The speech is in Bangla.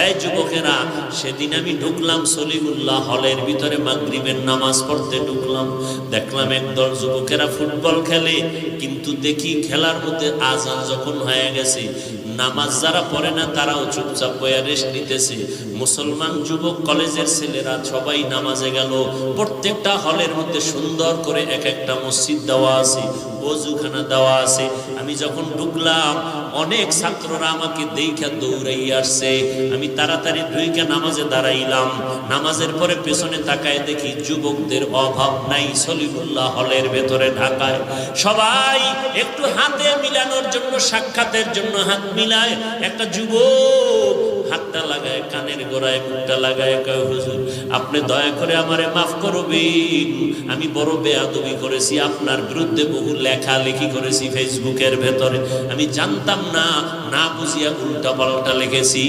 এই যুবকেরা, সেদিন আমি ঢুকলাম সলিমুল্লাহ হলের ভিতরে, মাগরিবের নামাজ পড়তে ঢুকলাম। দেখলাম একদল যুবকেরা ফুটবল খেলে, কিন্তু দেখি খেলার মধ্যে আজান যখন হয়ে গেছে, নামাজ যারা পড়ে না তারাও চুপচাপ বয়া রেস্ট নিতেছে। মুসলমান যুবক কলেজের ছেলেরা সবাই নামাজে গেল। প্রত্যেকটা হলের মধ্যে সুন্দর করে এক একটা মসজিদ দেওয়া আছে, ওযুখানা দেওয়া আছে। আমি যখন ঢুকলাম, অনেক ছাত্ররা আমাকে দেখা দৌড়াই আসছে। আমি তাড়াতাড়ি ঢুইকা নামাজে দাঁড়াইলাম। নামাজের পরে পেছনে তাকায় দেখি যুবকদের অভাব নাই সলিমুল্লাহ হলের ভেতরে ঢাকায়। সবাই একটু হাতে মিলানোর জন্য, সাক্ষাতের জন্য হাত মিলায়। একটা যুবক হাতটা লাগায় কানের গোড়ায়, মুখটা লাগায়, কয় হুজুর আপনি দয়া করে আমারে মাফ করবেন, আমি বড় বেয়াদবি করেছি, আপনার বিরুদ্ধে বহু লেখালেখি করেছি ফেসবুকের ভেতরে, আমি জানতাম না, না বুঝিয়া উল্টা পাল্টা লিখেছি।